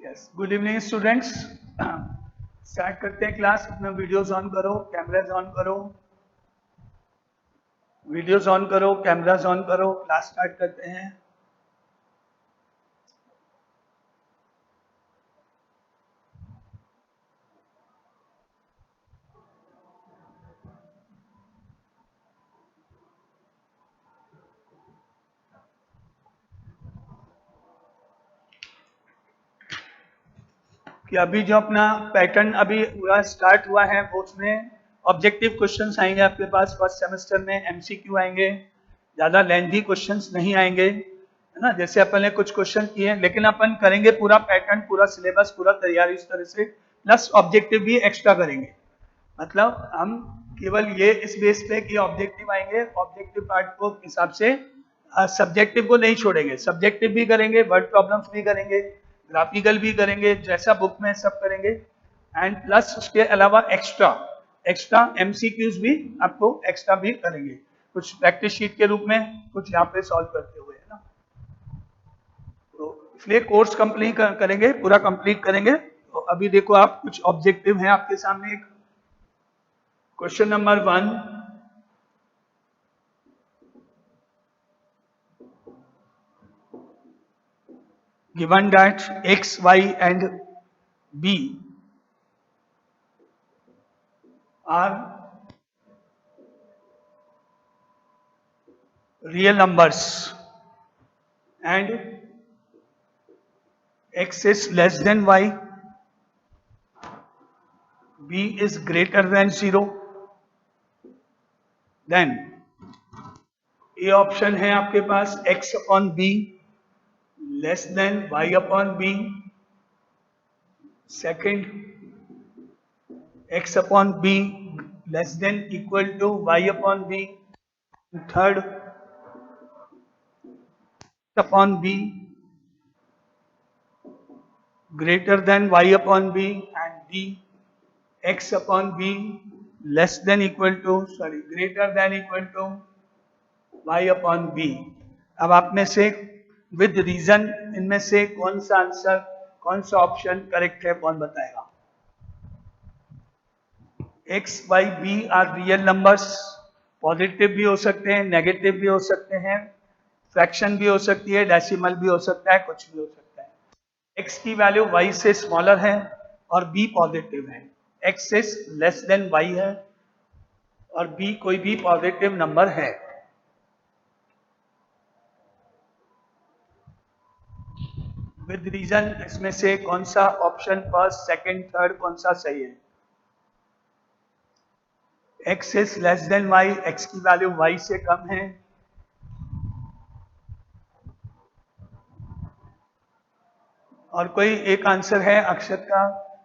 Yes, good evening students. Start करते हैं class. अपना वीडियोस ऑन करो, कैमराज ऑन करो, वीडियोस ऑन करो, कैमराज ऑन करो। क्लास स्टार्ट करते हैं। कि अभी जो अपना पैटर्न अभी पूरा स्टार्ट हुआ है वो उसमें ऑब्जेक्टिव क्वेश्चंस आएंगे आपके पास। फर्स्ट सेमेस्टर में एमसीक्यू आएंगे, ज़्यादा लेंथी क्वेश्चंस नहीं आएंगे, है ना। जैसे अपन ने कुछ क्वेश्चन किए हैं, लेकिन अपन करेंगे पूरा पैटर्न, पूरा सिलेबस, पूरा तैयारी इस तरह से, प्लस ऑब्जेक्टिव भी एक्स्ट्रा करेंगे। मतलब हम केवल ये इस बेस पे कि ऑब्जेक्टिव आएंगे, ऑब्जेक्टिव पार्ट को हिसाब से सब्जेक्टिव को नहीं छोड़ेंगे। सब्जेक्टिव भी करेंगे, वर्ड प्रॉब्लम्स भी करेंगे, ग्राफिकल भी करेंगे, जैसा बुक में सब करेंगे। एंड प्लस उसके अलावा एक्स्ट्रा एक्स्ट्रा एमसीक्यूज भी आपको एक्स्ट्रा भी करेंगे, कुछ प्रैक्टिस शीट के रूप में, कुछ यहाँ पे सॉल्व करते हुए, है ना। तो इसलिए कोर्स कंप्लीट करेंगे, पूरा कंप्लीट करेंगे। तो अभी देखो आप, कुछ ऑब्जेक्टिव है आपके सामने। एक question number 1, given that x, y and b are real numbers and x is less than y, b is greater than 0, then ये ऑप्शन है आपके पास x upon b less than y upon b, second x upon b less than equal to y upon b, third x upon b greater than y upon b, and d x upon b less than equal to, sorry, greater than equal to y upon b। अब आप में से with reason इनमें से कौन सा answer, कौन सा ऑप्शन करेक्ट है, कौन बताएगा। x, y, b are real numbers. Positive भी हो सकते हैं, नेगेटिव भी हो सकते हैं, फ्रैक्शन भी हो सकती है, डेसिमल भी हो सकता है, कुछ भी हो सकता है। x की वैल्यू y से स्मॉलर है और b पॉजिटिव है, x is less than y है और b कोई भी पॉजिटिव नंबर है। विद रीजन इसमें से कौन सा ऑप्शन फर्स्ट, सेकंड, थर्ड कौन सा सही है। x is less than y, x की वैल्यू y से कम है। और कोई एक आंसर है अक्षत का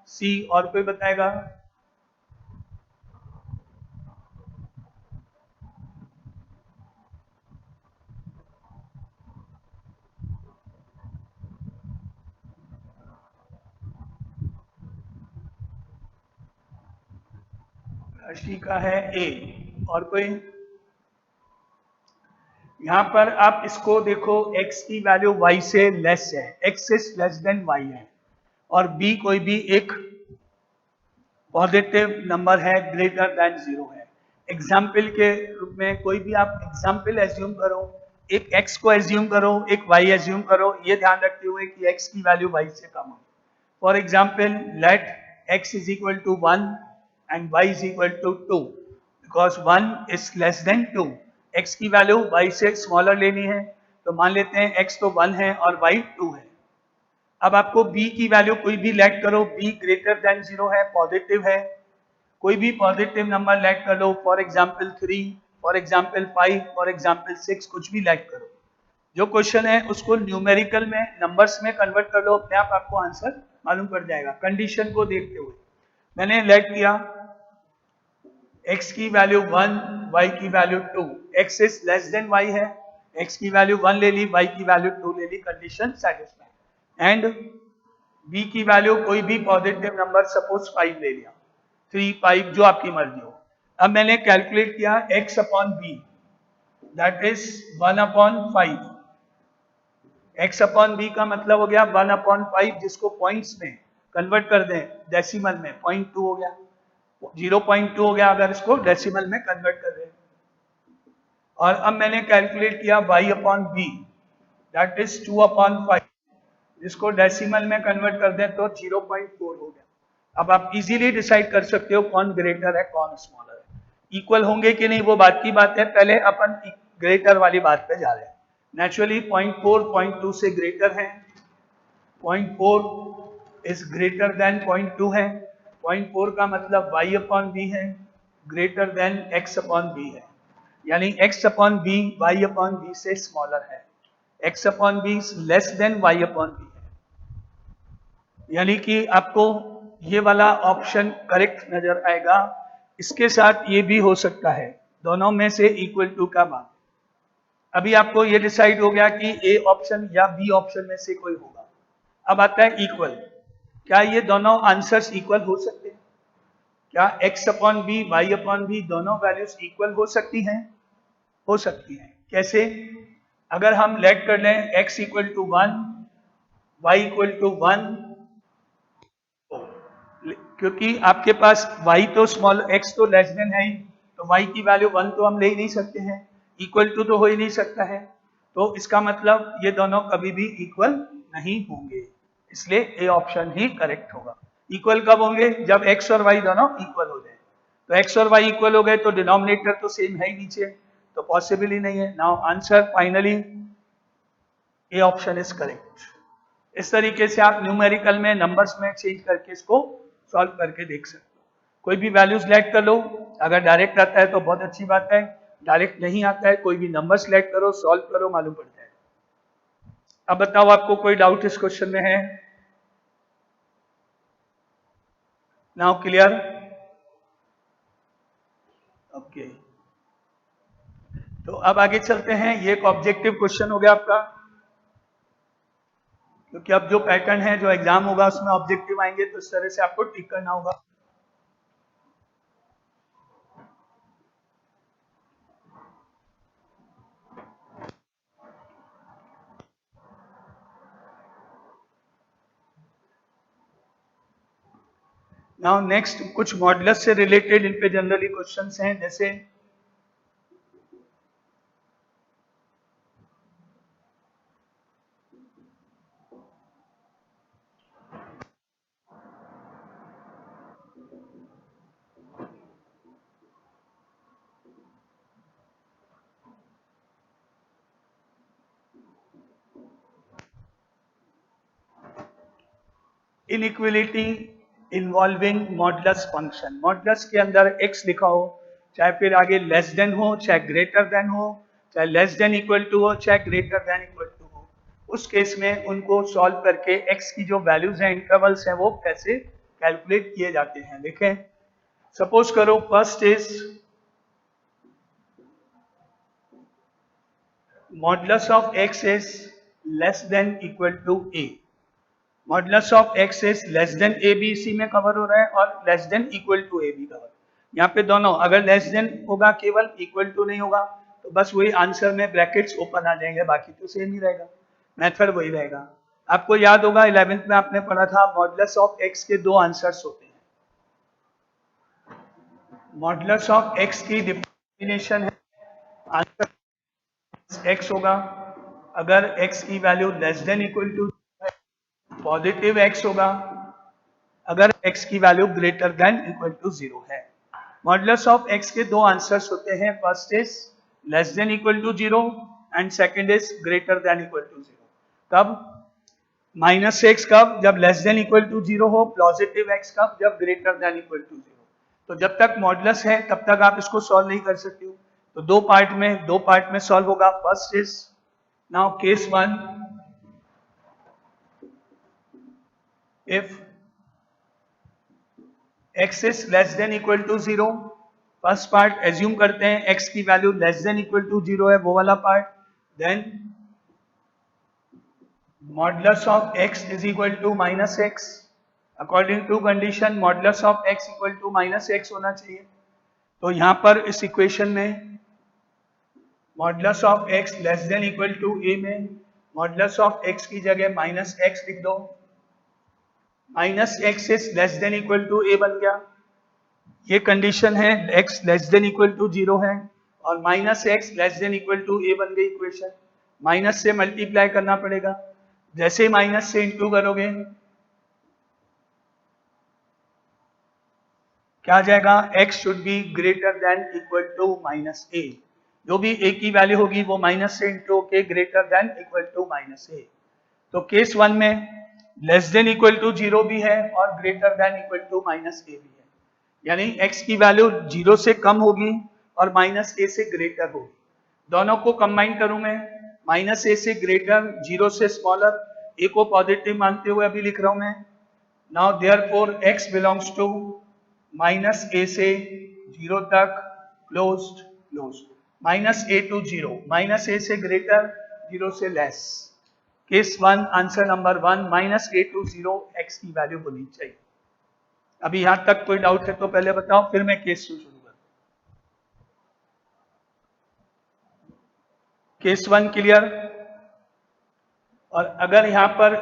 सी, और कोई बताएगा। राशि का है ए, और कोई। यहां पर आप इसको देखो, x की वैल्यू y से लेस है, x is less than y है, और b कोई भी एक पॉजिटिव नंबर है, ग्रेटर देन 0 है। एग्जाम्पल के रूप में कोई भी आप एग्जाम्पल एज्यूम करो, एक x को एज्यूम करो, एक y एज्यूम करो, ये ध्यान रखते हुए कि x की वैल्यू y से कम हो। For example, let x is equal to 1 and y is equal to 2, because 1 is less than 2। x की वैल्यू y से स्मॉलर लेनी है, तो मान लेते हैं x तो 1 है और y 2 है। अब आपको b की वैल्यू कोई भी लेट करो, b ग्रेटर देन 0 है, पॉजिटिव है, कोई भी पॉजिटिव नंबर लेट कर लो। For example 3, for example 5, for example 6, कुछ भी लेट करो। जो क्वेश्चन है उसको न्यूमेरिकल में, नंबर्स में कन्वर्ट कर लो, अपने आप आपको आंसर मालूम पड़ जाएगा कंडीशन को देखते हुए। मैंने लेट किया x की वैल्यू 1, y की value 2, x is less than y है, x की वैल्यू 1 ले ली, y की वैल्यू 2 ले ली, कंडीशन सेटिस्फाइड। एंड b की वैल्यू कोई भी पॉजिटिव नंबर, सपोज 5 ले लिया, 3, 5, जो आपकी मर्जी हो। अब मैंने कैलकुलेट किया x upon b, that is 1 upon 5, x upon b का मतलब हो गया 1/5, जिसको पॉइंट्स में कन्वर्ट कर दें डेसिमल में 0.2 हो गया, 0.2 हो गया अगर इसको डेसिमल में कन्वर्ट कर दें। और अब मैंने कैलकुलेट किया y upon b, that is 2/5, जिसको डेसिमल में कन्वर्ट कर दें तो 0.4 हो गया। अब आप इजीली डिसाइड कर सकते हो कौन ग्रेटर है कौन स्मॉलर है। इक्वल होंगे कि नहीं वो बात की बात है, पहले अपन ग्रेटर वाली बात पे जा रहे हैं। नेचुरली 0.4 0.2 से ग्रेटर है, 0.4 इज ग्रेटर देन 0.2 है, 0.4 का मतलब y अपॉन बी है, greater than x upon b है, यानी x upon b y upon b से स्मॉलर है, x upon b less than y upon b है, यानी कि आपको ये वाला ऑप्शन करेक्ट नजर आएगा। इसके साथ ये भी हो सकता है, दोनों में से इक्वल टू का मान। अभी आपको ये डिसाइड हो गया कि ए ऑप्शन या बी ऑप्शन में से कोई होगा। अब आता है इक्वल। क्या ये दोनों आंसर्स इक्वल हो सकते हैं? क्या x upon b y upon b दोनों वैल्यूज इक्वल हो सकती हैं? हो सकती हैं। कैसे? अगर हम लेट कर लें x equal to 1, y equal to 1, क्योंकि आपके पास y तो स्मॉल x तो लेस देन है ही, तो y की वैल्यू 1 तो हम ले ही नहीं सकते हैं, इक्वल टू तो हो ही नहीं सकता है, तो इसका मतलब ये दोनों कभी भी इक्वल नहीं होंगे, इसलिए ए ऑप्शन ही करेक्ट होगा। इक्वल कब होंगे? जब x और y दोनों इक्वल हो जाए। तो x और y इक्वल हो गए तो डिनोमिनेटर तो सेम है ही नीचे, तो पॉसिबल ही नहीं है। Now answer finally A option is correct. इस तरीके से आप न्यूमेरिकल में नंबर्स में चेंज करके इसको सॉल्व करके देख सकते हो। कोई भी वैल्यू सिलेक्ट कर लो, अगर डायरेक्ट आता है तो बहुत अच्छी बात है, डायरेक्ट नहीं आता है कोई भी नंबर सिलेक्ट करो, सॉल्व करो, मालूम पड़ जाए। अब बताओ आपको कोई डाउट इस क्वेश्चन में है? Now clear? ओके, तो अब आगे चलते हैं। ये एक ऑब्जेक्टिव क्वेश्चन हो गया आपका, क्योंकि अब जो पैटर्न है जो एग्जाम होगा उसमें ऑब्जेक्टिव आएंगे, तो इस तरह से आपको टिक करना होगा। नाउ नेक्स्ट कुछ मॉडुलस से रिलेटेड इन पे जनरली क्वेश्चंस हैं, जैसे inequality involving modulus function. Modulus के अंदर x लिखा हो, चाहे फिर आगे लेस देन हो, चाहे ग्रेटर देन हो, चाहे लेस देन इक्वल टू हो, चाहे ग्रेटर देन इक्वल टू हो, उस केस में उनको सॉल्व करके x की जो वैल्यूज हैं, इंटरवल्स हैं, वो कैसे कैलकुलेट किए जाते हैं देखें। सपोज करो first is modulus of x is less than equal to a। Modulus of x is less than a b इसी में कवर हो रहा है, और less than equal to a b cover. यहाँ पे दोनों, अगर लेस देन होगा केवल, इक्वल टू नहीं होगा, तो बस वही आंसर में ब्रैकेट्स ओपन आ जाएंगे, बाकी तो सेम ही रहेगा, मेथड वही रहेगा। आपको याद होगा 11th में आपने पढ़ा था मॉडुलस ऑफ x के दो आंसर्स होते हैं। मॉडुलस ऑफ x की डिफिनेशन है, आंसर x होगा अगर x की value less than equal to, positive x होगा अगर x की value greater than equal to 0 है। मॉडुलस ऑफ x के दो आंसर्स होते हैं, first is less than equal to 0 and second is greater than equal to 0। कब? -x कब? जब लेस देन इक्वल टू 0 हो, पॉजिटिव x कब? जब ग्रेटर देन इक्वल टू 0। तो जब तक मॉडुलस है तब तक आप इसको सॉल्व नहीं कर सकते हो, तो दो पार्ट में सॉल्व होगा। First is now case 1, if x is less than equal to 0, first part assume करते हैं x की value less than equal to 0 है, वो वाला part. Then modulus of x is equal to -x, according to condition modulus of x equal to -x होना चाहिए। तो यहां पर इस इक्वेशन में modulus of x less than equal to a में मॉडुलस ऑफ x की जगह माइनस एक्स लिख दो, minus x is less than equal to a बन गया। ये कंडीशन है, x less than equal to 0 है और minus x less than equal to a बन गई इक्वेशन। माइनस से मल्टीप्लाई करना पड़ेगा, जैसे माइनस से इंटू करोगे क्या आ जाएगा, x should be greater than equal to minus a। जो भी a की वैल्यू होगी वो माइनस से इंटू के greater than equal to minus a। तो केस 1 में लेस देन इक्वल टू 0 भी है और greater than equal to minus a भी है, यानी x की वैल्यू 0 से कम होगी और माइनस a से ग्रेटर होगी। दोनों को कंबाइन करूं मैं, माइनस a से ग्रेटर, 0 से स्मॉलर, a को पॉजिटिव मानते हुए अभी लिख रहा हूं मैं। Now therefore x belongs to minus a से 0 तक closed closed, minus a to 0, minus a से ग्रेटर, 0 से less. Case 1 answer number 1 minus a to 0 x की वैल्यू होनी चाहिए। अभी यहां तक कोई डाउट है तो पहले बताओ, फिर मैं केस 2 शुरू करूं। Case 1 clear. और अगर यहां पर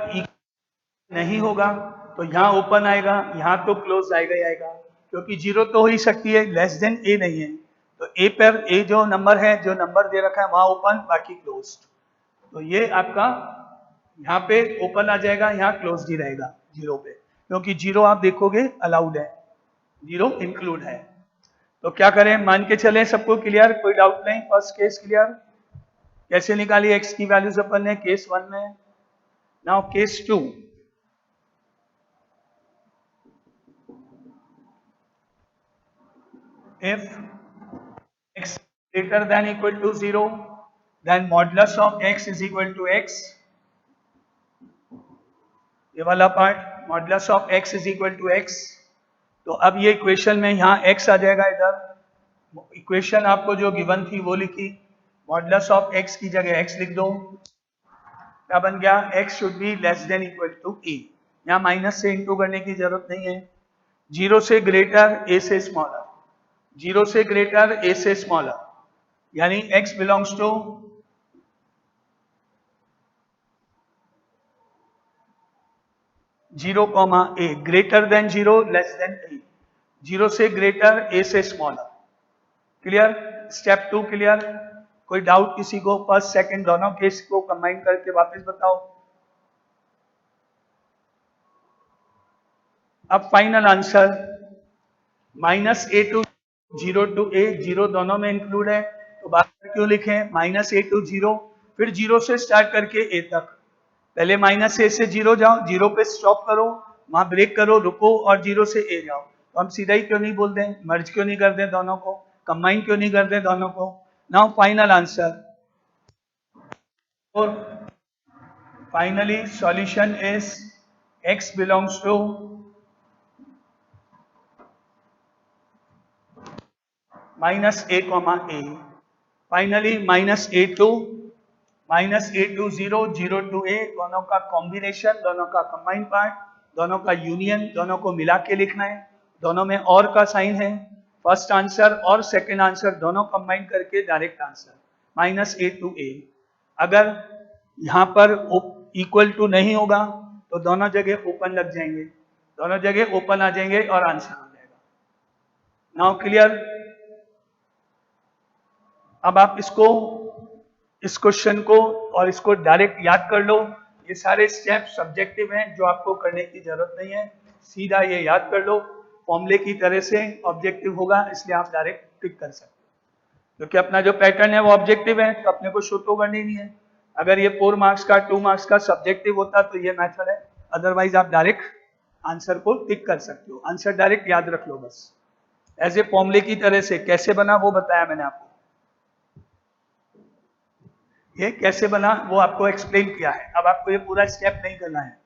नहीं होगा तो यहाँ ओपन आएगा, यहाँ तो क्लोज आएगा ही आएगा, क्योंकि 0 तो हो ही सकती है, लेस देन a नहीं है। तो a पर a जो नंबर है, जो नंबर दे रखा है वहां ओपन, बाकी क्लोज। तो ये आपका यहाँ पे ओपन आ जाएगा, यहाँ क्लोज ही रहेगा 0 पे, क्योंकि 0 आप देखोगे अलाउड है, 0 इंक्लूड है। तो क्या करें, मान के चले सबको क्लियर, कोई डाउट नहीं। फर्स्ट केस क्लियर, कैसे निकाली x की वैल्यूज अपन ने केस 1 में। Now case 2, if x greater than equal to 0, then modulus of x is equal to x। ये वाला part modulus of x is equal to x। तो अब ये इक्वेशन में यहाँ x आ जाएगा, इधर इक्वेशन आपको जो गिवन थी वो लिखी, मॉडुलस ऑफ x की जगह x लिख दो। क्या बन गया, x should be less than equal to a। यहाँ माइनस से इंटू करने की जरूरत नहीं है, 0 से ग्रेटर a से स्मॉलर, 0 से ग्रेटर a से स्मॉलर, यानी x belongs to 0, a, greater than 0, less than a, 0 से ग्रेटर a से स्मॉलर। Clear, step 2 clear. कोई डाउट किसी को, फर्स्ट सेकंड दोनों केस को कंबाइन करके वापस बताओ। अब final answer minus a to 0 to a, 0 दोनों में इंक्लूड है, तो बात क्यों लिखें, माइनस ए टू 0, फिर 0 से स्टार्ट करके a तक। पहले माइनस ए से 0 जाओ, 0 पे स्टॉप करो, वहां ब्रेक करो, रुको और 0 से a जाओ। तो हम सीधा ही क्यों नहीं बोल दें, मर्ज क्यों नहीं कर दें दोनों को, कंबाइन क्यों नहीं कर दें दोनों को। नाउ फाइनल आंसर, और finally solution is x belongs to minus a comma a। Finally minus a to 0, 0 to a, दोनों का कॉम्बिनेशन, दोनों का कंबाइंड पार्ट, दोनों का यूनियन, दोनों को मिला के लिखना है, दोनों में और का साइन है। फर्स्ट आंसर और सेकंड आंसर दोनों कंबाइन करके direct answer minus a to a। अगर यहाँ पर इक्वल टू नहीं होगा तो दोनों जगह ओपन लग जाएंगे, दोनों जगह ओपन आ जाएंगे और आंसर हो जाएगा। Now clear. अब आप इसको, इस क्वेश्चन को और इसको डायरेक्ट याद कर लो। ये सारे स्टेप सब्जेक्टिव हैं जो आपको करने की जरूरत नहीं है, सीधा ये याद कर लो फॉर्मूले की तरह से। ऑब्जेक्टिव होगा इसलिए आप डायरेक्ट टिक कर सकते हो, क्योंकि अपना जो पैटर्न है वो ऑब्जेक्टिव है, तो अपने को शो तो करनी नहीं है। अगर ये 4 मार्क्स का 2 मार्क्स का सब्जेक्टिव होता तो ये मेथड है, अदरवाइज आप डायरेक्ट आंसर को टिक कर सकते हो। आंसर डायरेक्ट याद रख लो बस, एज ए फॉर्मूले की तरह से। कैसे बना वो बताया मैंने आपको, ये कैसे बना वो आपको एक्सप्लेन किया है। अब आपको ये पूरा स्टेप नहीं करना है।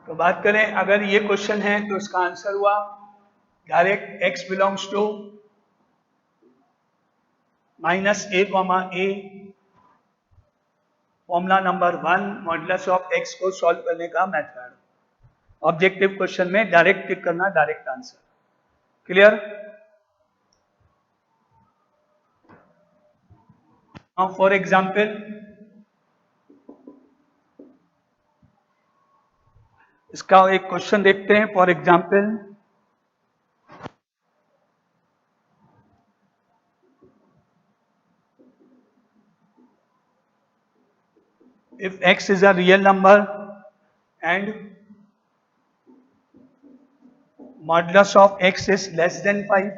तो बात करें, अगर ये क्वेश्चन है तो इसका आंसर हुआ direct x belongs to minus a comma a। Formula number 1 modulus of x को सॉल्व करने का मेथड। ऑब्जेक्टिव क्वेश्चन में डायरेक्ट टिक करना, direct answer. Clear. Now for example, इसका एक क्वेश्चन देखते हैं. For example, if x is a real number and modulus of x is less than 5,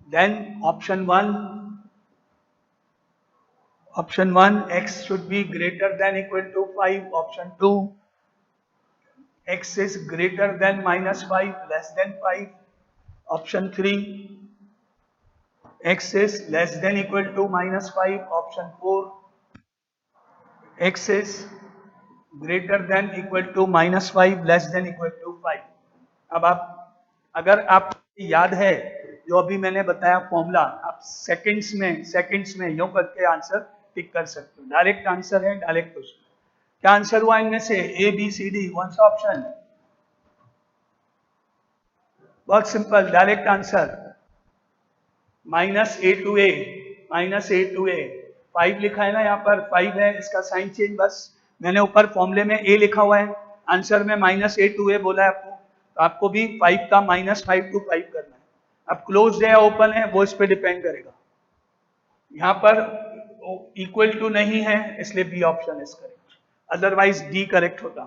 then option 1 x should be greater than equal to 5. Option 2 x is greater than minus 5 less than 5. Option 3 x is less than equal to minus 5. Option 4 x is greater than equal to minus 5 less than equal to 5. अब आप, अगर आप याद है जो अभी मैंने बताया फॉर्मूला, आप सेकंड्स में यूं करके आंसर टिक कर सकते हो. डायरेक्ट आंसर है, डायरेक्ट क्वेश्चन. क्या आंसर हुआ इनमें से? ए बी सी डी, कौन सा ऑप्शन? बहुत simple, direct answer -a to a 5 लिखा है ना यहाँ पर, 5 है, इसका साइन चेंज. बस मैंने ऊपर फॉर्मूले में a लिखा हुआ है, आंसर में -a to a बोला है आपको, तो आपको भी 5 का -5 to 5 करना है. अब क्लोज्ड है या ओपन है वो इस पे डिपेंड करेगा. यहाँ पर इक्वल टू नहीं है इसलिए B option is correct, otherwise D correct होता.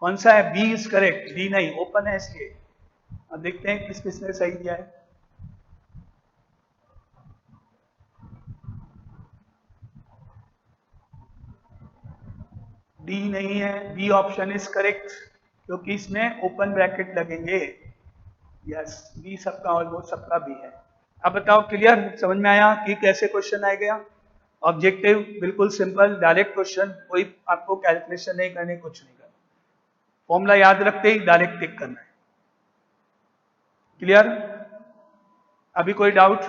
कौन सा है? बी इज करेक्ट, डी नहीं, ओपन है इसलिए. अब देखते हैं किस किसने सही दिया है. डी नहीं है, बी ऑप्शन इज करेक्ट क्योंकि इसमें ओपन ब्रैकेट लगेंगे. यस, बी सबका, ऑलमोस्ट सबका बी है. अब बताओ, क्लियर, समझ में आया कि कैसे क्वेश्चन आएगा? ऑब्जेक्टिव बिल्कुल सिंपल, डायरेक्ट क्वेश्चन, कोई आपको कैलकुलेशन नहीं करनी, कुछ नहीं करना. फॉर्मूला याद रखते ही डायरेक्ट टिक करना है. क्लियर? अभी कोई doubt?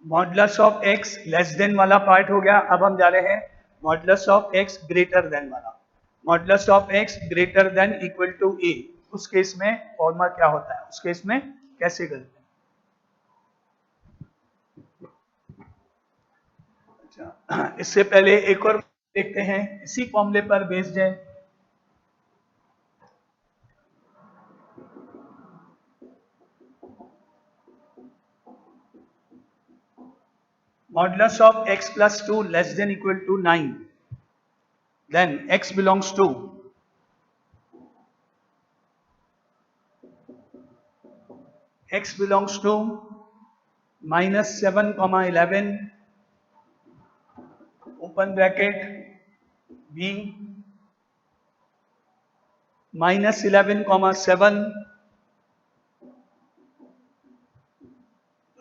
Modulus of x less than वाला पार्ट हो गया. अब हम जा रहे हैं modulus of x greater than वाला. Modulus of x greater than equal to a, उस केस में फॉर्मूला क्या होता है, उस केस में कैसे करते हैं? अच्छा, इससे पहले एक और देखते हैं, इसी फॉर्मूले पर बेस्ड है. Modulus of x plus 2 less than equal to 9, then x belongs to -7, 11 open bracket b -11, 7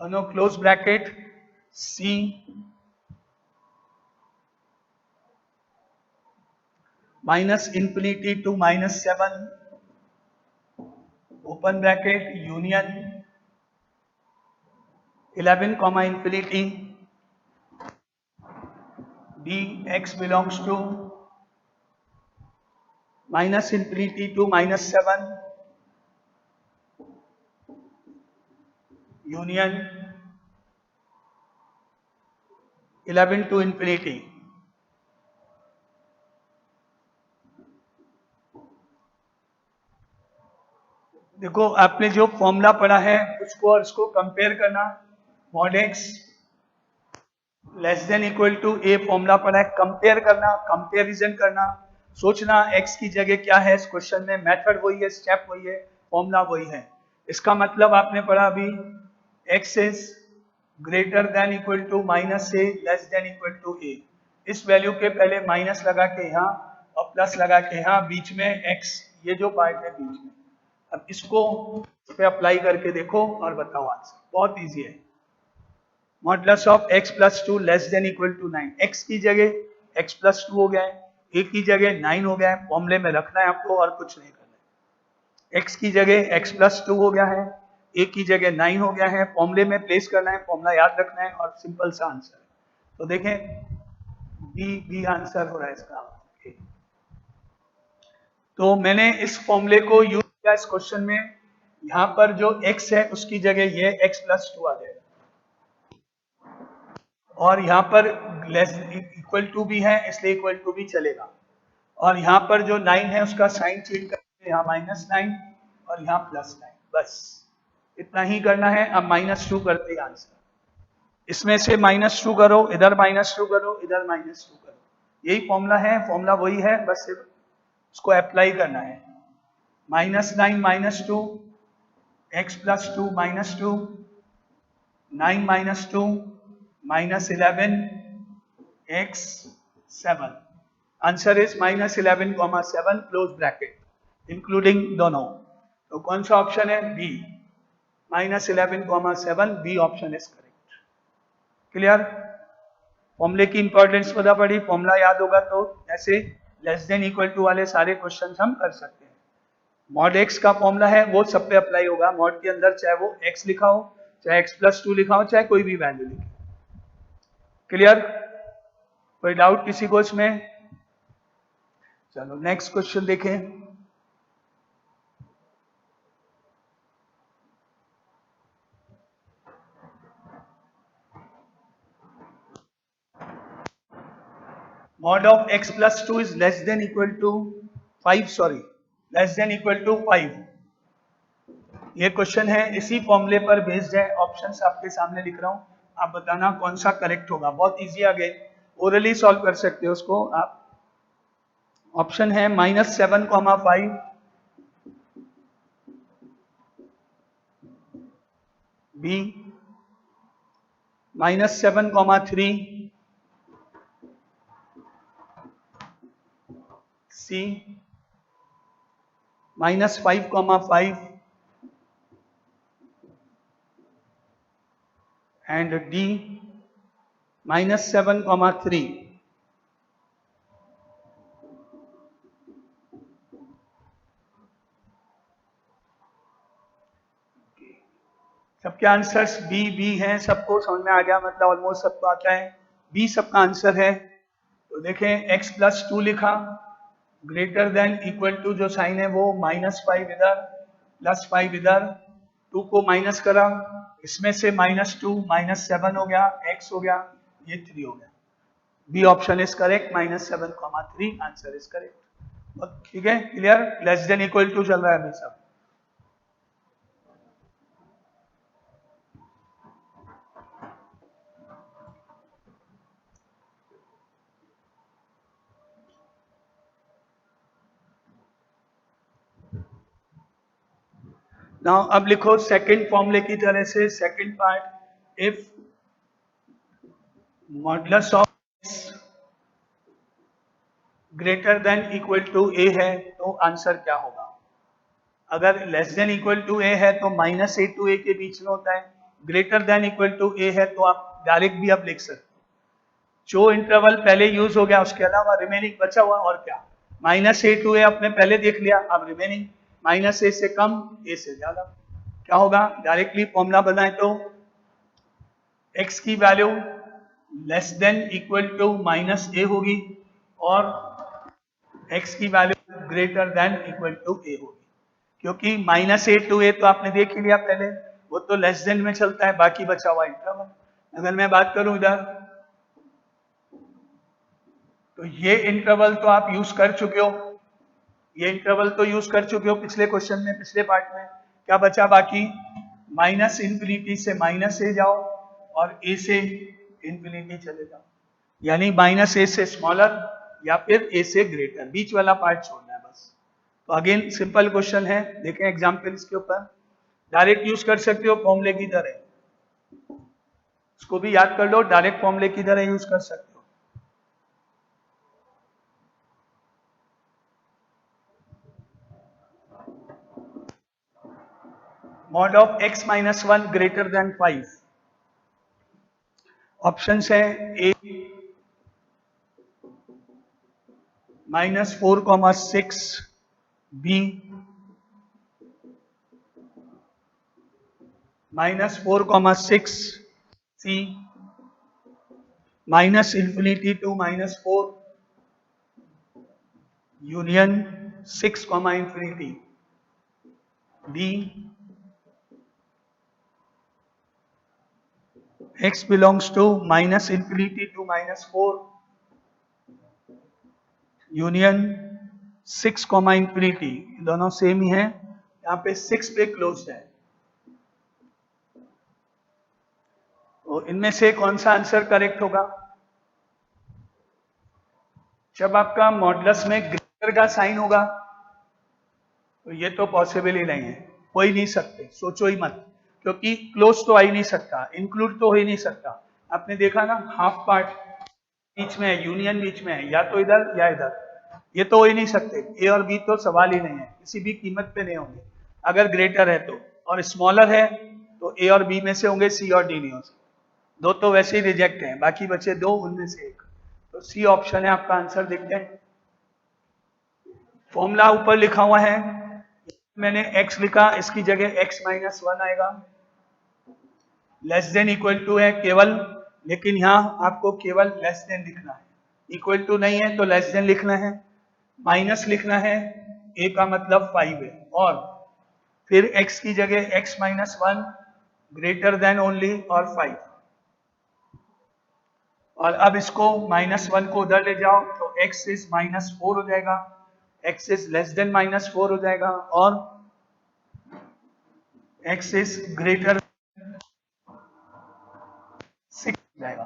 दोनों close bracket C -infinity to -7 open bracket union 11, infinity D x belongs to -infinity to -7 union 11 to infinity. देखो, आपने जो formula पढ़ा है उसको और इसको compare करना. Mod x less than equal to a formula पढ़ा है, कंपेयर करना, कंपेरिजन करना, सोचना एक्स की जगह क्या है इस क्वेश्चन में. मेथड वही है, स्टेप वही है, फॉर्मूला वही है. इसका मतलब आपने पढ़ा अभी, x is greater than equal to minus a less than equal to a. इस वैल्यू के पहले माइनस लगा के यहाँ और प्लस लगा के यहाँ, बीच में एक्स, ये जो पार्ट है बीच में. अब इसको पे अप्लाई करके देखो और बताओ आंसर. बहुत इजी है. Modulus of x plus 2 less than equal to 9, x की जगह x प्लस 2 हो गया है, a की जगह 9 हो गया है. फॉर्मूले में रखना है आपको और कुछ नहीं करना है. x की जगह x प्लस 2 हो गया है, a की जगह 9 हो गया है. फॉर्मूले में प्लेस करना है, फॉर्मूला याद रखना है और सिंपल सा आंसर है. तो देखें, बी आंसर हो रहा है इसका. तो मैंने इस फॉर्मूले को यूज किया इस क्वेश्चन में. यहाँ पर जो x है उसकी जगह ये x प्लस 2 आ जाएगा और यहाँ पर लेस इक्वल टू भी है इसलिए इक्वल टू भी चलेगा, और यहाँ पर जो 9 है उसका साइन चेंज करके यहाँ -9 और यहाँ +9, बस इतना ही करना है। अब -2 करते हैं आंसर, इसमें से -2 करो, इधर -2 करो, इधर -2 करो, यही फॉर्मूला है, फॉर्मूला वही है, बस सिर्फ उसको अप्लाई करना है। -9 -2 x + 2 -2 9 -2 -11 x 7, answer is -11,7 close bracket including दोनों। तो कौन सा ऑप्शन है? B, -11,7, B option is correct. Clear? फॉर्मूले की इंपॉर्टेंस पता पड़ी, फॉर्मूला याद होगा तो ऐसे लेस देन इक्वल टू वाले सारे क्वेश्चन हम कर सकते हैं। मॉड x का फॉर्मूला है वो सब पे अप्लाई होगा, मॉड के अंदर चाहे वो x लिखा हो, चाहे x + 2 लिखा हो, चाहे कोई भी वैल्यू लिखे। क्लियर? कोई डाउट किसी को इसमें? चलो नेक्स्ट क्वेश्चन देखें। Mod of x + 2 is less than equal to 5, sorry, less than equal to 5। ये क्वेश्चन है, इसी फॉर्मूले पर बेस्ड है, ऑप्शंस आपके सामने लिख रहा हूं, आप बताना कौन सा करेक्ट होगा। बहुत इजी, अगेन ओरली सॉल्व कर सकते हो उसको आप। ऑप्शन है -7,5, बी -7,3, सी -5,5 and D -7,3। सबके आंसर्स बी हैं, सबको समझ में आ गया, मतलब ऑलमोस्ट सबको आता है, बी सबका आंसर है। तो देखें x + 2 लिखा, ग्रेटर देन इक्वल टू जो साइन है वो -5 इधर, +5 इधर, 2 को माइनस करा, इसमें से -2 -7 हो गया, x हो गया, ये 3 हो गया। B option is correct, -7,3 answer is correct. ठीक है, clear? Less than equal to चल रहा है अभी सब। नाउ अब लिखो सेकंड फॉर्मूले की तरह से, second part, if modulus of greater than equal to a है तो आंसर क्या होगा? अगर less than equal to a है तो -a to a के बीच में होता है, greater than equal to a है तो आप डायरेक्ट भी आप लिख सकते हो। जो इंटरवल पहले यूज हो गया उसके अलावा रिमेनिंग बचा हुआ, और क्या, -a to a आपने पहले देख लिया, अब रिमेनिंग -a से कम, a से ज्यादा, क्या होगा? डायरेक्टली फॉर्मूला बनाए तो x की value less than equal to -a होगी और x की value greater than equal to a होगी, क्योंकि -a to a तो आपने देख ही लिया पहले, वो तो लेस देन में चलता है, बाकी बचा हुआ इंटरवल। अगर मैं बात करूं इधर, तो ये इंटरवल तो आप यूज कर चुके हो, ये इंटरवल तो यूज कर चुके हो पिछले क्वेश्चन में, पिछले पार्ट में। क्या बचा बाकी? -∞ से -a जाओ और a से इंफिनिटी चले जाओ, यानी -a से स्मॉलर या फिर a से ग्रेटर, बीच वाला पार्ट छोड़ना है बस। तो अगेन सिंपल क्वेश्चन है, देखें एग्जांपल्स के ऊपर, डायरेक्ट यूज कर सकते हो फॉर्मूले की तरह, इसको भी याद कर लो, डायरेक्ट फॉर्मूले की तरह यूज कर सकते हो। Mod of x - 1 greater than 5, options है A -4,6, B -4,6, C -∞ to -4 union 6, ∞, D x belongs to minus infinity to minus 4 union 6 comma infinity, दोनों सेम ही है, यहाँ पे 6 पे क्लोज है, तो इनमें से कौन सा आंसर करेक्ट होगा? जब आपका मॉडुलस में ग्रेटर का साइन होगा तो ये तो पॉसिबल ही नहीं है, हो ही नहीं सकते, सोचो ही मत, क्योंकि क्लोज तो आ ही नहीं सकता, इंक्लूड तो हो ही नहीं सकता। आपने देखा ना, हाफ पार्ट बीच में है, यूनियन बीच में है, या तो इधर या इधर, ये तो हो ही नहीं सकते। ए और बी तो सवाल ही नहीं है, किसी भी कीमत पे नहीं होंगे अगर ग्रेटर है तो, और स्मॉलर है तो ए और बी में से होंगे, सी और डी नहीं हो सकते, दो तो वैसे ही रिजेक्ट हैं, बाकी बचे दो, उनमें से एक, तो सी ऑप्शन है आपका आंसर। देखते हैं, फॉर्मूला ऊपर लिखा हुआ है, मैंने x लिखा, इसकी जगह x माइनस 1 आएगा, लेस देन इक्वल टू है केवल, लेकिन यहां आपको केवल लेस देन लिखना है, इक्वल टू नहीं है तो लेस देन लिखना है, माइनस लिखना है, a का मतलब 5 है, और फिर x की जगह x minus 1 greater then only और 5, और अब इसको -1 को उधर ले जाओ तो x इज -4 हो जाएगा, x इज लेस देन -4 हो जाएगा, और x इज ग्रेटर 6 हो जाएगा,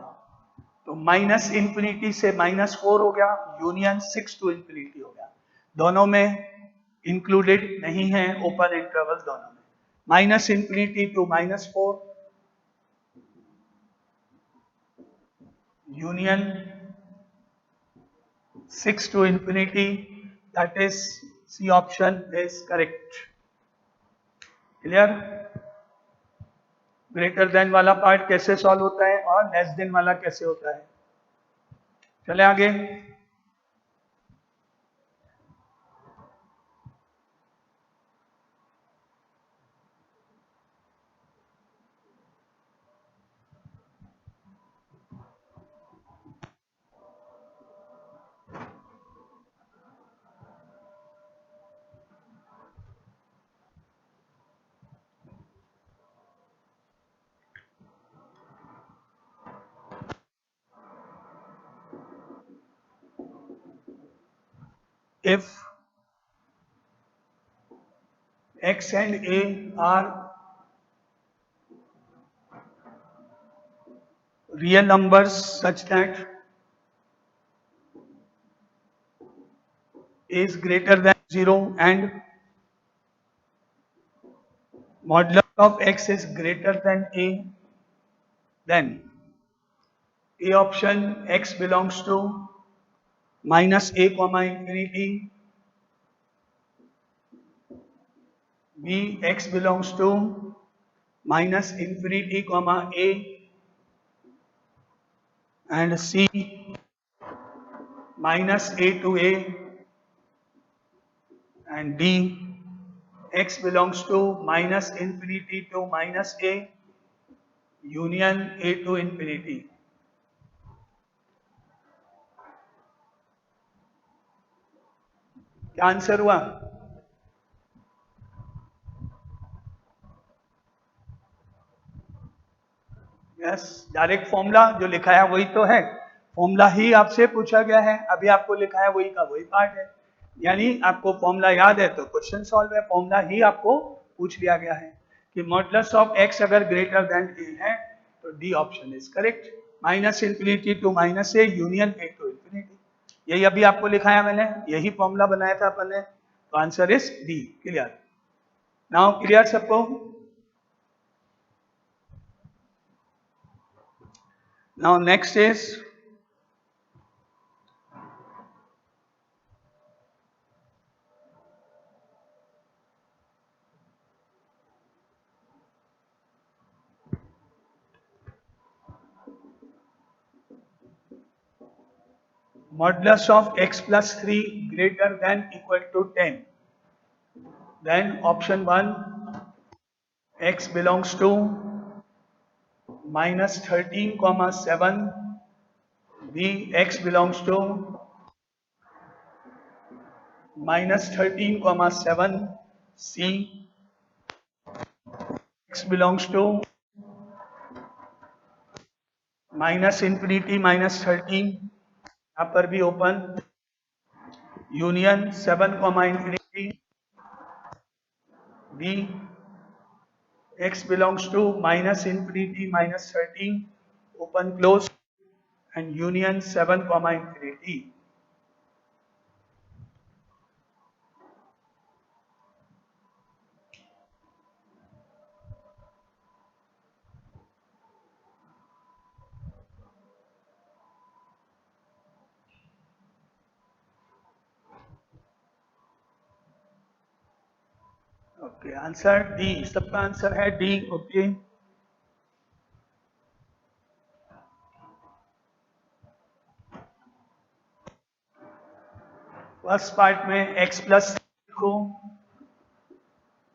तो माइनस इंफिनिटी से -4 हो गया, यूनियन 6 टू इंफिनिटी हो गया, दोनों में इंक्लूडेड नहीं है ओपन इंटरवल, दोनों में minus infinity to -4 union 6 to infinity, that is C option is correct. Clear? Greater than वाला पार्ट कैसे सॉल्व होता है और लेस देन वाला कैसे होता है, चले आगे। If x and a are real numbers such that a is greater than 0 and modulus of x is greater than a, then A option x belongs to minus a comma infinity, B x belongs to minus infinity comma a, and C minus a to a, and D x belongs to minus infinity to minus a union a to infinity. क्या answer हुआ? Yes, direct formula जो लिखा है वही तो है, formula ही आपसे पूछा गया है, अभी आपको लिखा है वही का वही पार्ट है, यानी आपको फॉर्मूला याद है तो क्वेश्चन सॉल्व है, फॉर्मूला ही आपको पूछ लिया गया है कि मॉडुलस ऑफ x अगर ग्रेटर देन a है तो D option is correct, minus infinity to minus a union a to infinity, यही अभी आपको लिखाया मैंने, यही फॉर्मूला बनाया था अपन ने, तो answer is D. Clear? Now clear सबको? Now next is modulus of x plus 3 greater than equal to 10. Then option 1 x belongs to minus 13 comma 7, B x belongs to minus 13 comma 7, C x belongs to minus infinity -13, यहाँ पर भी open, union 7 comma infinity, B x belongs to minus infinity -13, open close, and union 7 comma infinity. Okay, answer D, सबका answer है D. Okay, first part में x plus लिखो,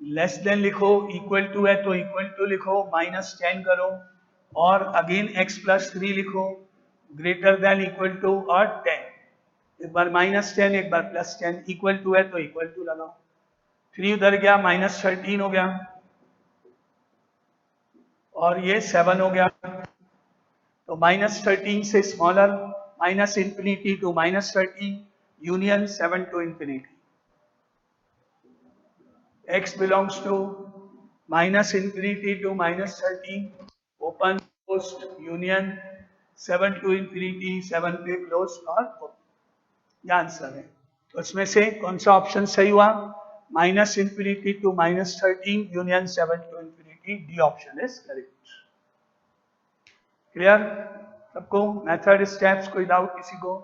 less than लिखो, equal to है तो इक्वल टू लिखो, -10 करो, और अगेन x प्लस 3 लिखो, ग्रेटर देन इक्वल टू और 10, एक बार -10 एक बार +10, इक्वल टू है तो इक्वल टू लगाओ, 3 उधर गया, -13 हो गया, और ये 7 हो गया, तो -13 से smaller, minus infinity to -13, union 7 to infinity, x belongs to minus infinity to -13, open closed, union 7 to infinity, 7 पे क्लोज और ओपन, यह आंसर है। तो इसमें से कौन सा ऑप्शन सही हुआ? Minus infinity to -13, union 7 to infinity, D option is correct. Clear सबको? मेथड, स्टेप्स, कोई डाउट किसी को?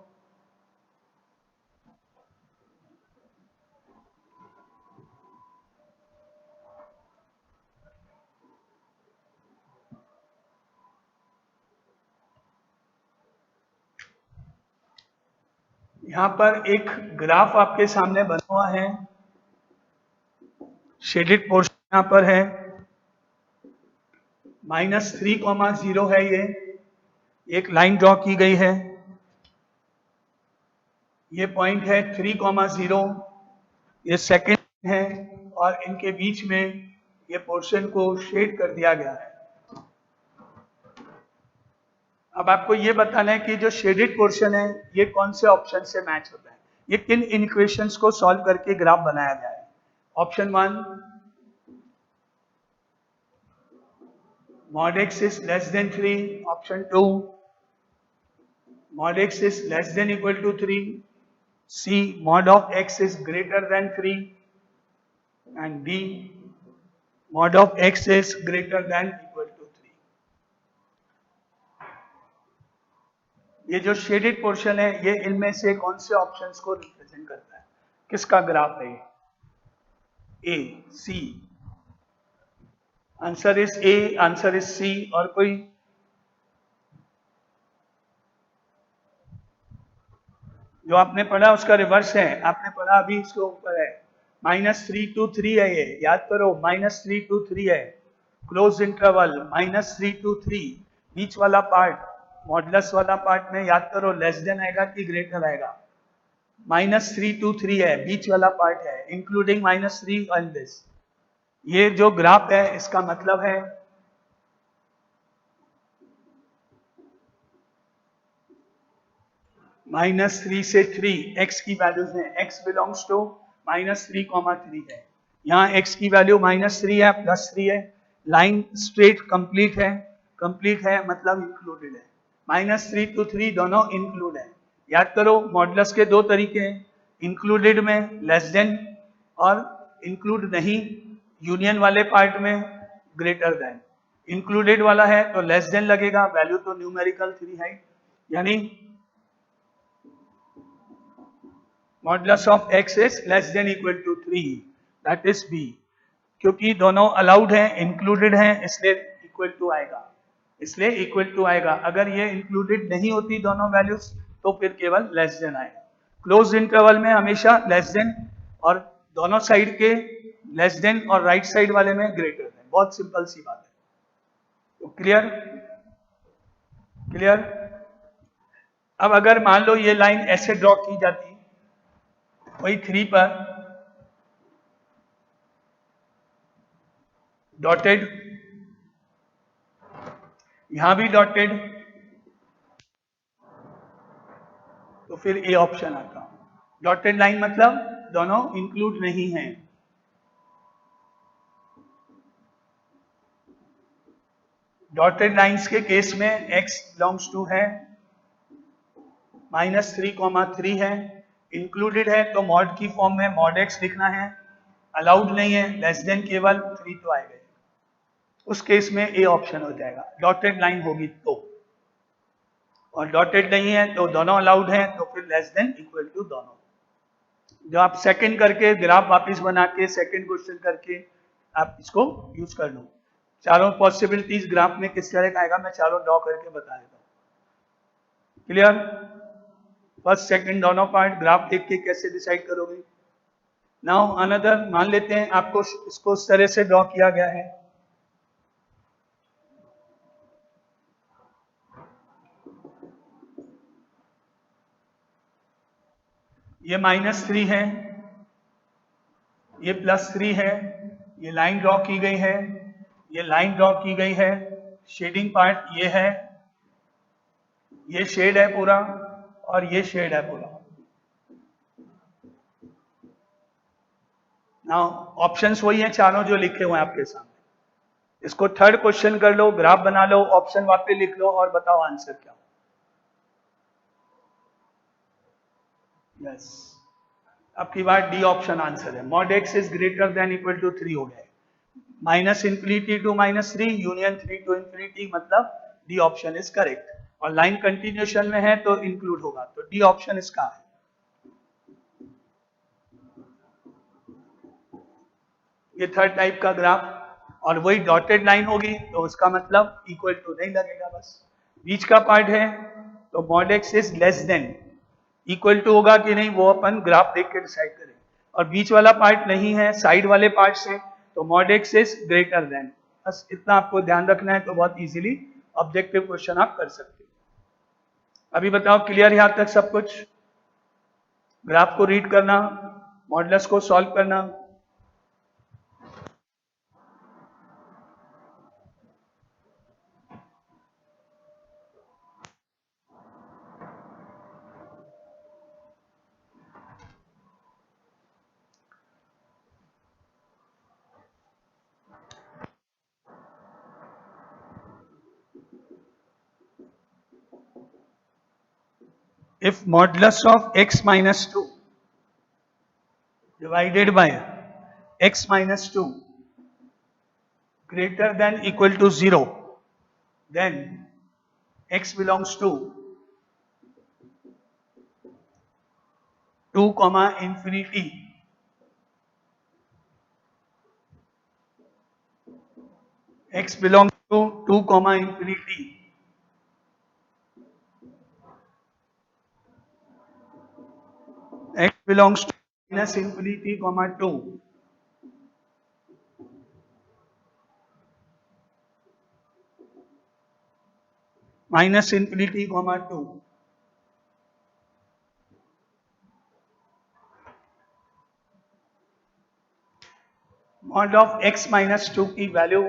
यहां पर एक ग्राफ आपके सामने बना हुआ है, शेडेड पोर्शन यहां पर है, -3,0 है, ये एक लाइन ड्रॉ की गई है, ये पॉइंट है 3,0, ये सेकंड है, और इनके बीच में ये पोर्शन को शेड कर दिया गया है। अब आपको ये बताना है कि जो शेडेड पोर्शन है ये कौन से ऑप्शन से मैच होता है, ये किन इक्वेशंस को सॉल्व करके ग्राफ बनाया गया है। Option 1, mod x is less than 3, option 2, mod x is less than equal to 3, C, mod of x is greater than 3, and D, mod of x is greater than equal to 3। ये जो shaded portion है ये इनमें से कौन से options को represent करता है, किसका ग्राफ है? A, c, answer is a, answer is c. और कोई? जो आपने पढ़ा उसका रिवर्स है, आपने पढ़ा अभी इसके ऊपर है, -3 to 3 है, ये याद करो, -3 to 3 है, क्लोज इंटरवल, -3 to 3, बीच वाला पार्ट, मॉडुलस वाला पार्ट में याद करो लेस देन आएगा कि ग्रेटर आएगा, -3 to 3 है, बीच वाला पार्ट है, इंक्लूडिंग -3 एंड दिस। ये जो ग्राफ है इसका मतलब है -3 से 3, x की वैल्यूज हैं, x बिलोंग्स टू -3,3 है, यहाँ x की वैल्यू -3 है, +3 है, लाइन स्ट्रेट कंप्लीट है मतलब इंक्लूडेड है, -3 to 3 दोनों इंक्लूड है। याद करो मॉडुलस के दो तरीके हैं, इंक्लूडेड में लेस देन, और इंक्लूड नहीं, यूनियन वाले पार्ट में ग्रेटर देन। इंक्लूडेड वाला है तो लेस देन लगेगा, वैल्यू तो न्यूमेरिकल 3 है, यानी modulus of x is less than equal to 3, that is B. क्योंकि दोनों अलाउड हैं, इंक्लूडेड हैं, इसलिए इक्वल टू आएगा, इसलिए इक्वल टू आएगा। अगर ये इंक्लूडेड नहीं होती दोनों वैल्यूज तो फिर केवल लेस देन आएगा। क्लोज इंटरवल में हमेशा लेस देन, और दोनों साइड के लेस देन और राइट साइड वाले में ग्रेटर देन, बहुत सिंपल सी बात है। तो क्लियर? क्लियर? अब अगर मान लो ये लाइन ऐसे ड्रॉ की जाती, वही 3 पर डॉटेड, यहां भी डॉटेड, तो फिर ए ऑप्शन आता। डॉटेड लाइन मतलब दोनों इंक्लूड नहीं है। डॉटेड लाइंस के केस में x बिलोंग्स टू है -3,3 है, इंक्लूडेड है तो मॉड की फॉर्म में मॉड x लिखना है, अलाउड नहीं है लेस देन केवल 3 तो आएगा, उस केस में ए ऑप्शन हो जाएगा। डॉटेड लाइन होगी तो, और डॉटेड नहीं है तो दोनों अलाउड है तो फिर लेस देन इक्वल टू दोनों। जो आप सेकंड करके ग्राफ वापस बना के सेकंड क्वेश्चन करके आप इसको यूज कर लो। चारों पॉसिबिलिटीज ग्राफ में किस तरह का आएगा मैं चारों ड्रॉ करके बता देता हूँ। क्लियर? फर्स्ट सेकंड दोनों पार्ट ग्राफ देख के कैसे डिसाइड करोगे। नाउ अनदर, मान लेते हैं आपको इसको इस तरह से ड्रॉ किया गया है, ये -3 है, ये +3 है, ये लाइन ड्रॉ की गई है, ये लाइन ड्रॉ की गई है, शेडिंग पार्ट ये है, ये शेड है पूरा और ये शेड है पूरा। नाउ ऑप्शंस वही हैं चारों जो लिखे हुए हैं आपके सामने। इसको थर्ड क्वेश्चन कर लो, ग्राफ बना लो, ऑप्शन वापस लिख लो और बताओ आंसर क्या। यस, आपकी बात डी ऑप्शन आंसर है। Mod x is greater than equal to 3 हो गया है। -∞ to -3 यूनियन 3 to ∞, मतलब डी ऑप्शन इज करेक्ट। और लाइन कंटिन्यूएशन में है तो इंक्लूड होगा, तो डी ऑप्शन इसका है। ये थर्ड टाइप का ग्राफ, और वही डॉटेड लाइन होगी तो उसका मतलब इक्वल टू नहीं लगेगा, बस बीच का पार्ट है तो mod x is less than, equal to होगा कि नहीं वो अपन ग्राफ देख के डिसाइड करेंगे। और बीच वाला पार्ट नहीं है, साइड वाले पार्ट से, तो mod x is greater then. बस इतना आपको ध्यान रखना है, तो बहुत इजीली ऑब्जेक्टिव क्वेश्चन आप कर सकते हो। अभी बताओ क्लियर यहां तक सब कुछ? ग्राफ को रीड करना, मॉडुलस को सॉल्व करना। If modulus of x minus 2 divided by x minus 2 greater than equal to 0, then x belongs to 2 comma infinity x belongs to 2 comma infinity x belongs to minus infinity comma 2 minus infinity comma 2 mod of x minus 2 की value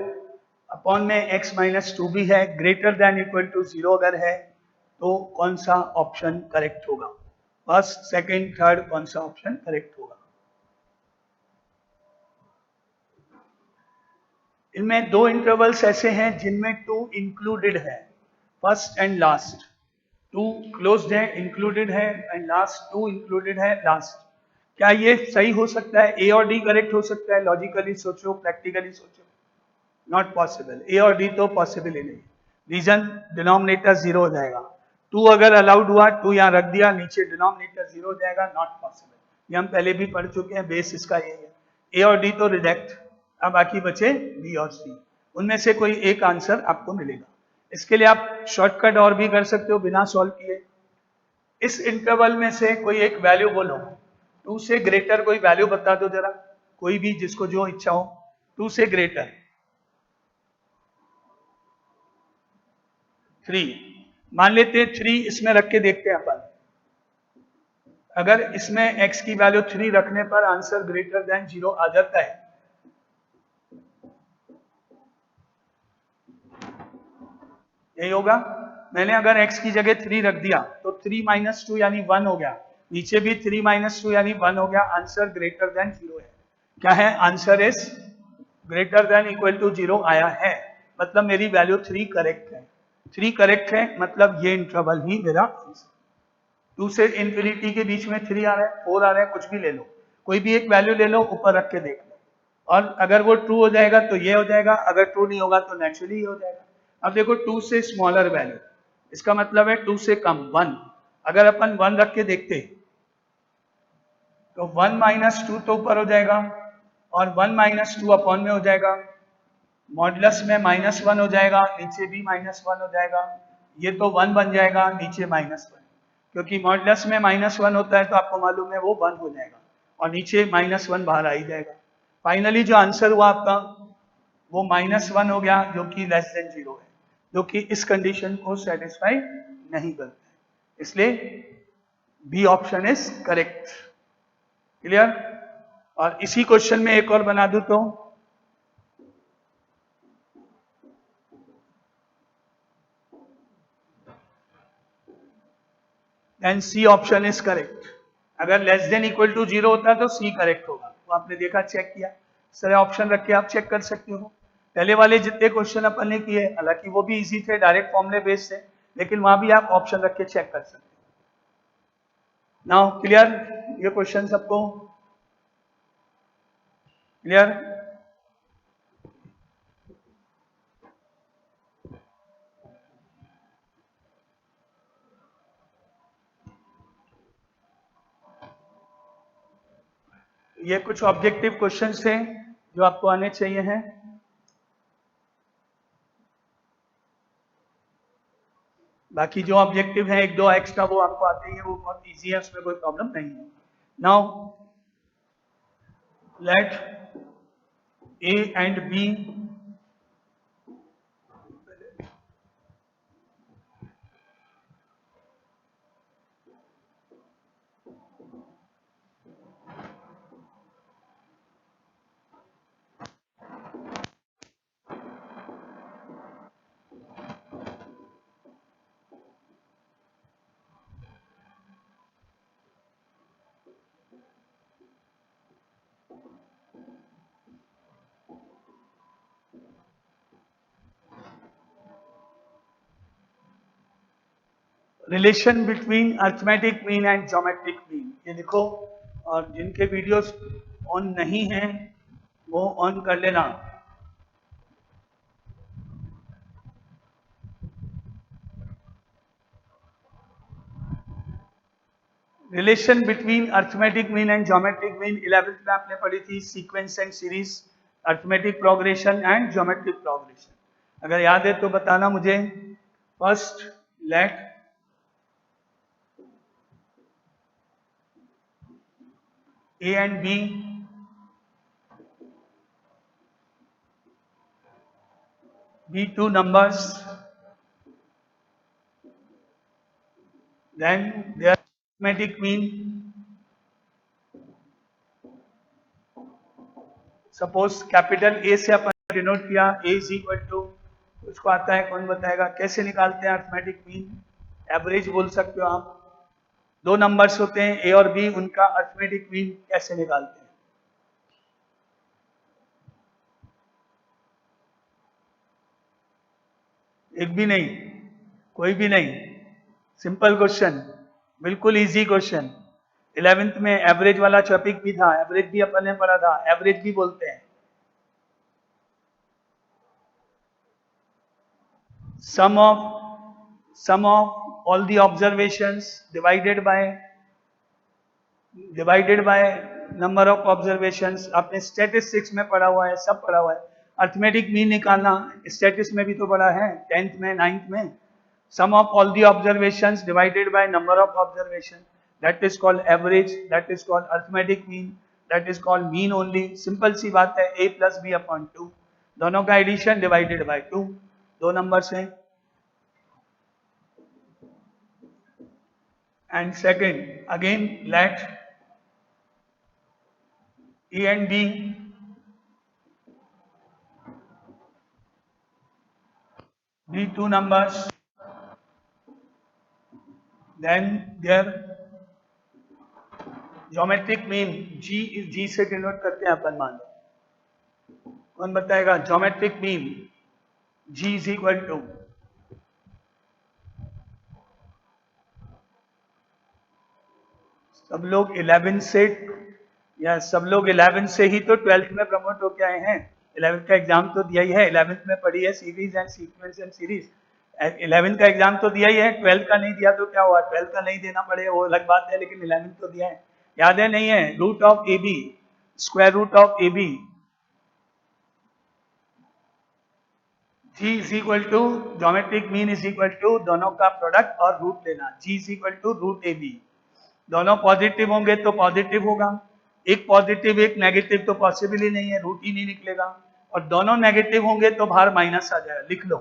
upon में x minus 2 भी है, greater than equal to 0 अगर है तो कौन सा option correct होगा? फर्स्ट, सेकंड, थर्ड, कौन सा ऑप्शन करेक्ट होगा? इनमें दो इंटरवल्स ऐसे हैं जिनमें 2 इंक्लूडेड है, फर्स्ट एंड लास्ट। 2 क्लोज्ड है, इंक्लूडेड है, एंड लास्ट 2 इंक्लूडेड है, लास्ट। क्या ये सही हो सकता है? ए और डी करेक्ट हो सकता है? लॉजिकली सोचो, प्रैक्टिकली सोचो, नॉट पॉसिबल। ए और डी तो पॉसिबल ही नहीं। रीजन, डिनोमिनेटर 0 हो जाएगा। 2 अगर अलाउड हुआ, 2 यहाँ रख दिया, नीचे डिनोमिनेटर 0 हो जाएगा, नॉट पॉसिबल। ये हम पहले भी पढ़ चुके हैं, बेस इसका यही है। ए और डी तो रिजेक्ट, अब बाकी बचे बी और सी, उनमें से कोई एक आंसर आपको मिलेगा। इसके लिए आप शॉर्टकट और भी कर सकते हो बिना सॉल्व किए। इस इंटरवल में से कोई एक वैल्यू बोलो, 2 से ग्रेटर कोई वैल्यू बता दो जरा, कोई भी जिसको जो इच्छा हो। 2 से ग्रेटर 3, मान लेते हैं 3 इसमें रख के देखते हैं अपन। अगर इसमें x की वैल्यू 3 रखने पर आंसर ग्रेटर देन 0 आ जाता है, यही होगा। मैंने अगर x की जगह 3 रख दिया तो 3 माइनस 2 यानी 1 हो गया, नीचे भी 3 माइनस 2 यानी 1 हो गया, आंसर ग्रेटर देन 0 है। क्या है? Answer is greater than equal to 0 आया है, मतलब मेरी वैल्यू 3 करेक्ट है। 3 करेक्ट है मतलब ये इंटरवल ही मेरा आंसर। 2 से इंफिनिटी के बीच में 3 आ रहा है, 4 आ रहा है, कुछ भी ले लो, कोई भी एक वैल्यू ले लो, ऊपर रख के देख लो, और अगर वो ट्रू हो जाएगा तो ये हो जाएगा, अगर ट्रू नहीं होगा तो नेचुरली ये हो जाएगा। अब देखो 2 से स्मॉलर वैल्यू, इसका मतलब है 2 से कम 1, अगर अपन 1 रख के देखते तो 1 माइनस 2 तो ऊपर हो जाएगा, और 1 माइनस 2 अपॉन में हो जाएगा, मॉडुलस में -1 हो जाएगा, नीचे भी -1 हो जाएगा, ये तो 1 बन जाएगा, नीचे -1, क्योंकि मॉडुलस में -1 होता है तो आपको मालूम है वो 1 हो जाएगा, और नीचे -1 बाहर आ ही जाएगा। फाइनली जो आंसर हुआ आपका वो -1 हो गया, जो कि लेस देन 0 है, जो कि इस कंडीशन को सेटिस्फाई नहीं करता है, इसलिए B option is correct. Clear? और इसी क्वेश्चन में एक और बना दूं तो then C option is correct. अगर लेस देन इक्वल टू 0 होता है तो सी करेक्ट होगा, वो आपने देखा, चेक किया, सारे ऑप्शन रख के आप चेक कर सकते हो। पहले वाले जितने क्वेश्चन अपन ने किए, हालांकि वो भी इजी थे, डायरेक्ट फॉर्मूले बेस्ड थे, लेकिन वहां भी आप ऑप्शन रख के चेक कर सकते हो। Now clear? ये क्वेश्चन सबको क्लियर? ये कुछ ऑब्जेक्टिव क्वेश्चंस थे जो आपको आने चाहिए हैं। बाकी जो ऑब्जेक्टिव है, एक दो एक्स्ट्रा, वो आपको आते ही है, वो बहुत इजी है, उसमें कोई प्रॉब्लम नहीं है। Now let A and B relation between arithmetic mean and geometric mean, ये देखो, और जिनके वीडियोस ऑन नहीं हैं वो ऑन कर लेना। Relation between arithmetic mean and geometric mean 11th में आपने पढ़ी थी, sequence and series, arithmetic progression and geometric progression. अगर याद है तो बताना मुझे। First let A and B be two numbers, then their arithmetic mean, suppose capital A से अपन डिनोट किया, A इज इक्वल टू, उसको आता है, कौन बताएगा कैसे निकालते हैं अर्थमेटिक मीन? एवरेज बोल सकते हो आप। दो नंबर्स होते हैं A और B, उनका अर्थमेटिक मीन कैसे निकालते हैं? एक भी नहीं, कोई भी नहीं, सिंपल क्वेश्चन, बिल्कुल इजी क्वेश्चन। 11th में एवरेज वाला टॉपिक भी था, एवरेज भी अपन ने पढ़ा था, एवरेज भी बोलते हैं sum of all the observations divided by number of observations। आपने स्टैटिस्टिक्स में पढ़ा हुआ है, सब पढ़ा हुआ है। अर्थमेटिक मीन निकालना स्टैटिस में भी तो पढ़ा है, 10th में, 9th में। sum of all the observations divided by number of observation, that is called average, that is called arithmetic mean, that is called mean only। Simple सी बात है, a plus b upon 2, दोनों का addition divided by 2, दो numbers हैं। And second, again let A and B be two numbers then there geometric mean G से denote करते हैं अपन, मान लो। कौन बताएगा geometric mean? G is equal to, सब लोग 11 से, या सब लोग 11 से ही तो 12th में प्रमोट होके आए हैं। 11th का एग्जाम तो दिया ही है, 11th में पढ़ी है series and sequence and series. 11th का एग्जाम तो दिया ही है, 12th का नहीं दिया तो क्या हुआ? 12th का नहीं देना पड़ेगा वो अलग बात है, लेकिन 11th तो दिया है। याद है नहीं है? Root of a b, square root of a b, G is equal to geometric mean is equal to दोनों का प्रोडक्ट और रूट लेना। G is equal to root a b. दोनों पॉजिटिव होंगे तो पॉजिटिव होगा, एक पॉजिटिव एक नेगेटिव तो पॉसिबल ही नहीं है, रूट ही नहीं निकलेगा। और दोनों नेगेटिव होंगे तो बाहर माइनस आ जाएगा। लिख लो,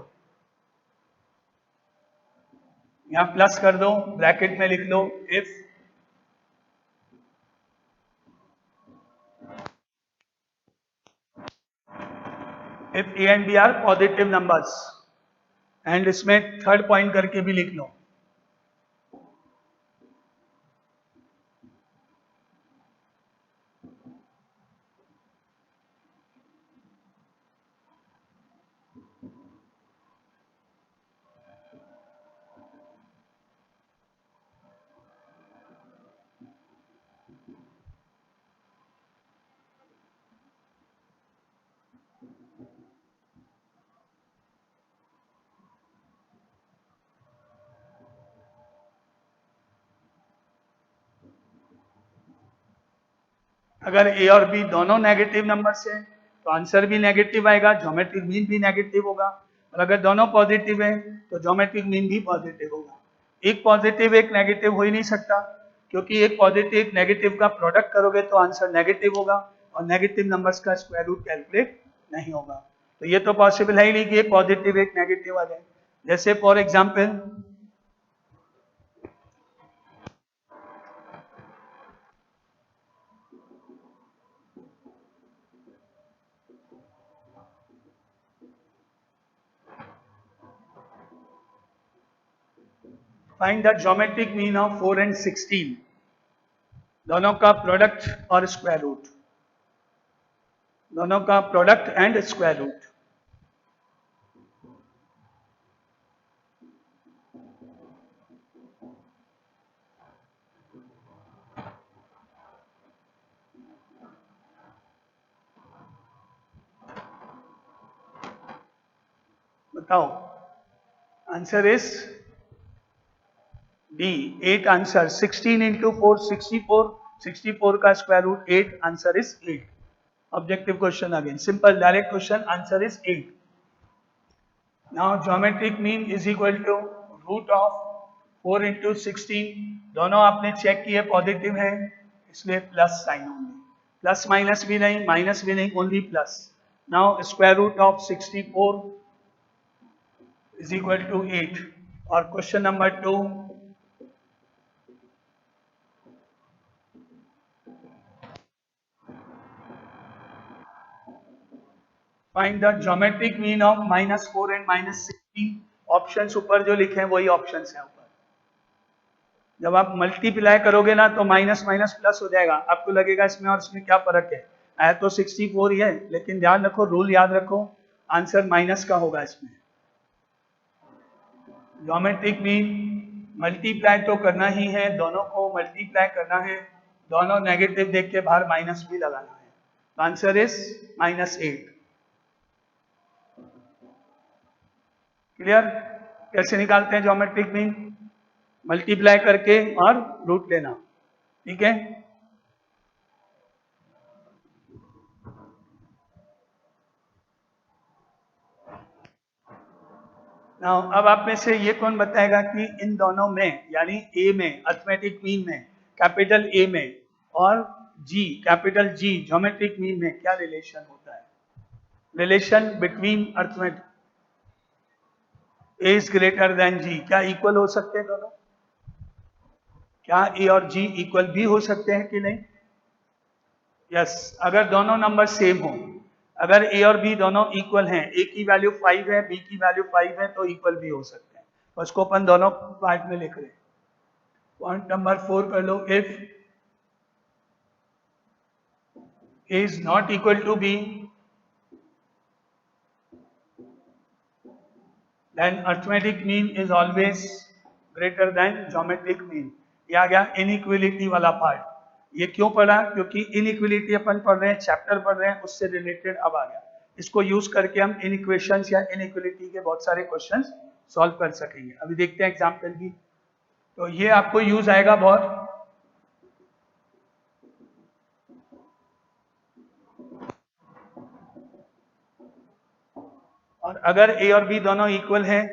यहां प्लस कर दो, ब्रैकेट में लिख लो if a and b are positive numbers, and इसमें थर्ड पॉइंट करके भी लिख लो। अगर ए और बी दोनों नेगेटिव नंबर्स हैं तो आंसर भी नेगेटिव आएगा, ज्योमेट्रिक मीन भी नेगेटिव होगा। और अगर दोनों पॉजिटिव हैं तो ज्योमेट्रिक मीन भी पॉजिटिव होगा। एक पॉजिटिव एक नेगेटिव हो ही नहीं सकता, क्योंकि एक पॉजिटिव एक नेगेटिव का प्रोडक्ट करोगे तो आंसर नेगेटिव होगा, और नेगेटिव नंबर्स का स्क्वायर रूट कैलकुलेट नहीं होगा। तो ये तो पॉसिबल है ही नहीं कि एक पॉजिटिव एक नेगेटिव आ जाए। जैसे for example, find the geometric mean of 4 and 16, दोनों का प्रोडक्ट और स्क्वायर रूट, दोनों का प्रोडक्ट एंड स्क्वायर रूट। बताओ, answer is D 8 answer. 16 into 4 64, 64 का square root 8, answer is 8। Objective question again, simple direct question, answer is 8। Now geometric mean is equal to root of 4 into 16, दोनों आपने check किए positive है, इसलिए plus sign only, plus minus भी नहीं minus भी नहीं, only plus. Now square root of 64 is equal to 8। और question number 2, find the geometric mean of -4 and -16। Options ऊपर जो लिखे हैं वही ऑप्शंस हैं ऊपर। जब आप मल्टीप्लाई करोगे ना तो माइनस माइनस प्लस हो जाएगा, आपको लगेगा इसमें और इसमें क्या फर्क है, आया तो 64 ही है, लेकिन ध्यान रखो, रूल याद रखो, आंसर माइनस का होगा इसमें। ज्योमेट्रिक मीन मल्टीप्लाई तो करना ही है, दोनों को मल्टीप्लाई करना है, दोनों नेगेटिव देख के बाहर माइनस भी लगाना है। Answer is -8। क्लियर? कैसे निकालते हैं ज्योमेट्रिक मीन? मल्टीप्लाई करके और रूट लेना, ठीक है। नाउ अब आप में से ये कौन बताएगा कि इन दोनों में, यानी ए में अर्थमेटिक मीन में, कैपिटल ए में, और G capital G geometric mean में क्या रिलेशन होता है? Relation between arithmetic, a is greater than G, क्या इक्वल हो सकते हैं दोनों? क्या ए और जी इक्वल भी हो सकते हैं कि नहीं? यस, अगर दोनों नंबर सेम हो, अगर ए और बी दोनों इक्वल हैं, ए की वैल्यू 5 है, बी की वैल्यू 5 है, तो इक्वल भी हो सकते हैं। तो इसको अपन दोनों पार्ट में लिख रहे हैं। पॉइंट नंबर 4 कर लो, if A is not equal to B, then arithmetic mean is always greater than geometric mean. ये आ गया इनइक्वलिटी वाला पार्ट। ये क्यों पढ़ा? क्योंकि इनइक्वलिटी अपन पढ़ रहे हैं, चैप्टर पढ़ रहे हैं, उससे रिलेटेड अब आ गया। इसको यूज करके हम इनइक्वेशंस या इनइक्वलिटी के बहुत सारे क्वेश्चंस सॉल्व कर सकेंगे। अभी देखते हैं एग्जांपल की, तो ये आपको यूज आएगा बहुत। और अगर ए और बी दोनों इक्वल हैं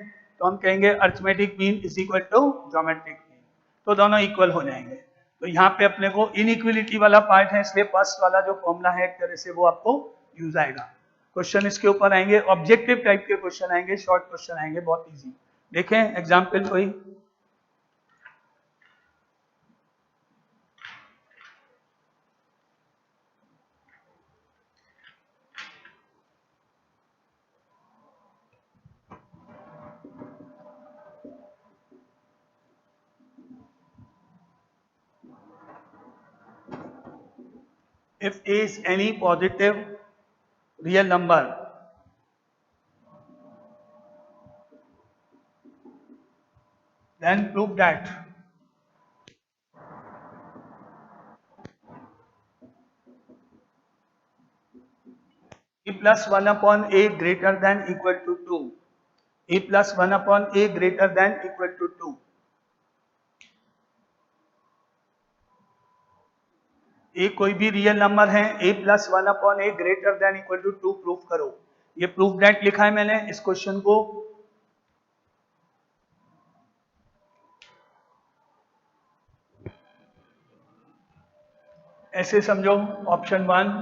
तो हम कहेंगे arithmetic mean is equal to geometric mean, तो दोनों इक्वल हो जाएंगे। तो यहाँ पे अपने को इनइक्वलिटी वाला पार्ट है, इसलिए फर्स्ट वाला जो फॉर्मूला है एक तरह से वो आपको यूज आएगा। क्वेश्चन इसके ऊपर आएंगे, ऑब्जेक्टिव टाइप के क्वेश्चन आएंगे, शॉर्ट क्वेश्चन आएंगे, बहुत इजी। देखें एग्जाम्पल कोई। If A is any positive real number, then prove that A plus 1 upon A greater than equal to 2. A plus 1 upon A greater than equal to 2. ए कोई भी real number है, a plus 1 upon a greater than equal to 2 proof करो। ये proof that लिखा है मैंने। इस question को ऐसे समझो, ऑप्शन 1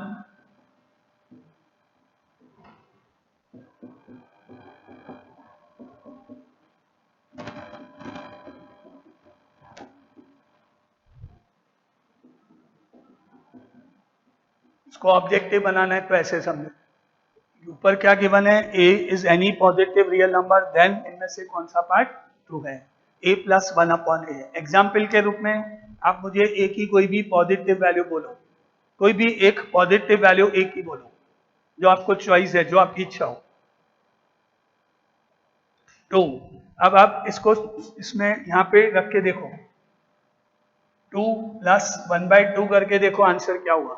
इसको ऑब्जेक्टिव बनाना है तो ऐसे समझो। ऊपर क्या गिवन है, a is any positive real number, then इनमें से कौन सा पार्ट ट्रू है, a plus 1 upon a. Example के रूप में आप मुझे ए की कोई भी पॉजिटिव वैल्यू बोलो, कोई भी एक पॉजिटिव वैल्यू ए की बोलो, जो आपको चॉइस है, जो आपकी इच्छा हो। 2। अब आप इसको इसमें यहां पे रख के देखो, 2 प्लस 1/2 करके देखो आंसर क्या हुआ।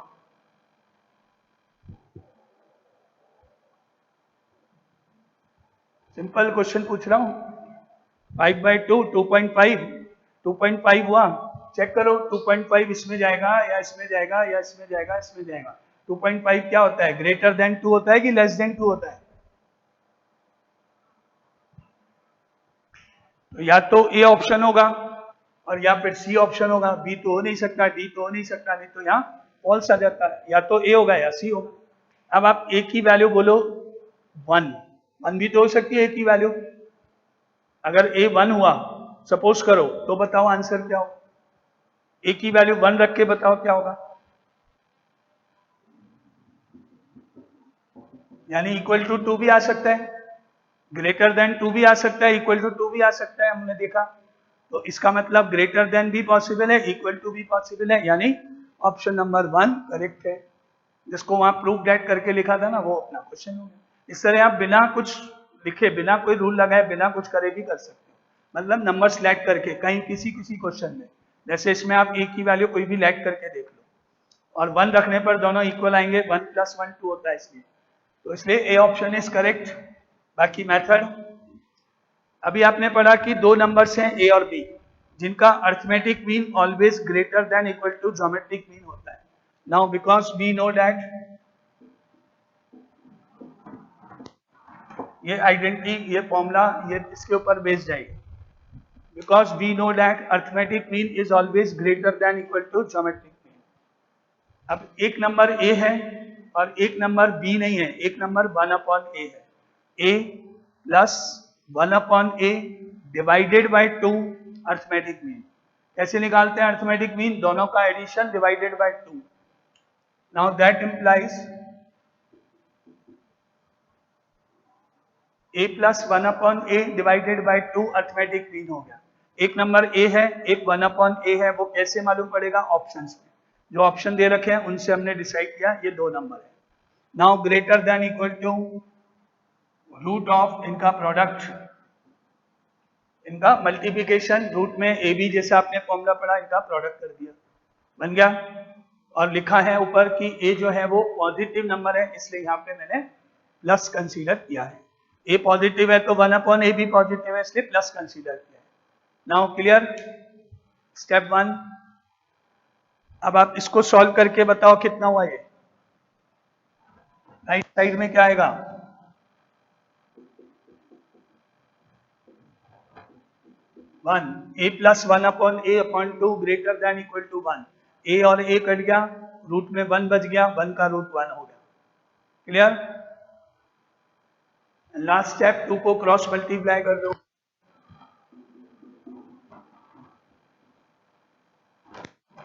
सिंपल क्वेश्चन पूछ रहा हूं। 5/2 2.5, 2.5 हुआ। चेक करो 2.5 इसमें जाएगा या इसमें जाएगा या इसमें जाएगा, इसमें जाएगा। 2.5 क्या होता है, ग्रेटर देन 2 होता है कि लेस देन 2 होता है? तो या तो ए ऑप्शन होगा और या फिर सी ऑप्शन होगा, बी तो हो नहीं सकता, डी तो हो नहीं सकता, नहीं तो यहाँ फॉल्स आ जाता है। या तो ए होगा या सी होगा। अब आप ए की वैल्यू बोलो 1 भी तो हो सकती है ए की वैल्यू। अगर ए 1 हुआ सपोज करो, तो बताओ आंसर क्या होगा। ए की वैल्यू 1 रख के बताओ क्या होगा। यानी इक्वल टू 2 भी आ सकता है, ग्रेटर देन 2 भी आ सकता है, इक्वल टू 2 भी आ सकता है, हमने देखा। तो इसका मतलब ग्रेटर देन भी पॉसिबल है, इक्वल टू भी पॉसिबल है, यानी ऑप्शन नंबर 1 करेक्ट है। जिसको वहां प्रूफ डेट करके लिखा था ना, वो अपना क्वेश्चन हो गया। इस तरह आप बिना कुछ लिखे, बिना कोई रूल लगाए, बिना कुछ करे भी कर सकते हो। मतलब नंबर सिलेक्ट करके कहीं किसी किसी क्वेश्चन में, जैसे इसमें आप ए की वैल्यू कोई भी लेट करके देख लो, और 1 रखने पर दोनों इक्वल आएंगे, 1 + 1 2 होता है इसलिए। तो इसलिए ए ऑप्शन इज करेक्ट। बाकी मेथड अभी आपने पढ़ा कि दो नंबर्स हैं ए और बी, जिनका arithmetic mean always greater than equal to geometric mean होता है। Now because we know that, ये आइडेंटिटी, ये फॉर्मूला, ये इसके ऊपर बेस्ड है। Because we know that arithmetic mean is always greater than equal to geometric mean. अब एक नंबर ए है और एक नंबर बी नहीं है, एक नंबर 1/a है। a plus 1/a divided by 2 arithmetic mean. कैसे निकालते हैं अरिथमेटिक मीन? दोनों का addition divided by 2। Now that implies a plus 1/a divided by 2 arithmetic mean हो गया। एक नंबर ए है, एक 1/a है, वो कैसे मालूम पड़ेगा? ऑप्शंस में जो ऑप्शन दे रखे हैं उनसे हमने डिसाइड किया ये 2 नंबर है। Now greater than equal to root of इनका प्रोडक्ट, इनका मल्टीप्लिकेशन, रूट में ए बी जैसा आपने फॉर्मूला पढ़ा, इनका प्रोडक्ट कर दिया, बन गया। और लिखा है ऊपर कि ए जो है वो पॉजिटिव नंबर है, इसलिए यहाँ पे मैंने प्लस कंसीडर किया है। ए पॉजिटिव है तो 1/a भी पॉजिटिव है, इसलिए प्लस कंसीडर किया है। Now clear? स्टेप 1। अब आप इसको सॉल्व करके बताओ कितना हुआ ये। राइट साइड में क्या आएगा? 1, a plus 1/a/2 greater than equal to 1। A और ए कट गया, रूट में 1 बच गया, 1 का रूट 1 हो गया। क्लियर? लास्ट स्टेप 2 को क्रॉस मल्टीप्लाई कर दो।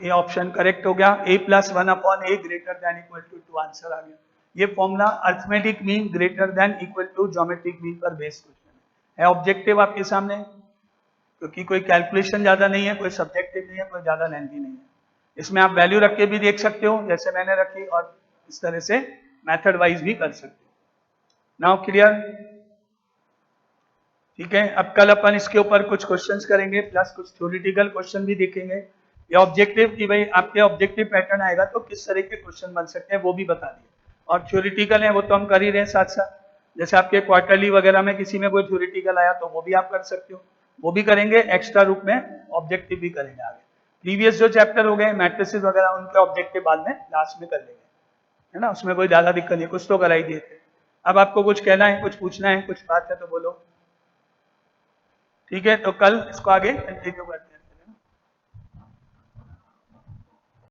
ये ऑप्शन करेक्ट हो गया, a plus 1/a greater than equal to 2 answer आ गया। ये formula arithmetic mean greater than equal to geometric mean पर बेस्ड क्वेश्चन है। ऑब्जेक्टिव आपके सामने, क्योंकि कोई कैलकुलेशन ज्यादा नहीं है, कोई सब्जेक्टिव नहीं है, कोई ज्यादा लेंथी नहीं है। इसमें आप वैल्यू रख के भी देख सकते हो जैसे मैंने रखी, और इस तरह से मेथड वाइज भी कर सकते हो। Now clear? ठीक है, अब कल अपन इसके ऊपर कुछ क्वेश्चंस करेंगे, प्लस कुछ थ्योरेटिकल क्वेश्चन भी देखेंगे। या ऑब्जेक्टिव की भाई आपके ऑब्जेक्टिव पैटर्न आएगा तो किस तरह के क्वेश्चन बन सकते हैं वो भी बता दिए। और थ्योरेटिकल है वो तो हम कर ही रहे हैं साथ साथ, जैसे आपके क्वार्टरली वगैरह में किसी में कोई थ्योरेटिकल आया तो वो भी आप कर सकते हो, वो भी करेंगे। एक्स्ट्रा रूप में ऑब्जेक्टिव भी करेंगे आगे। प्रीवियस जो चैप्टर हो गए मैट्रिसेस वगैरह, उनके ऑब्जेक्टिव बाद में लास्ट में कर लेंगे, है ना, उसमें कोई ज्यादा दिक्कत नहीं, कुछ तो कराई दिए थे। अब आपको कुछ कहना है, कुछ पूछना है, कुछ बात है तो बोलो। ठीक है, तो कल इसको आगे कंटिन्यू करते हैं।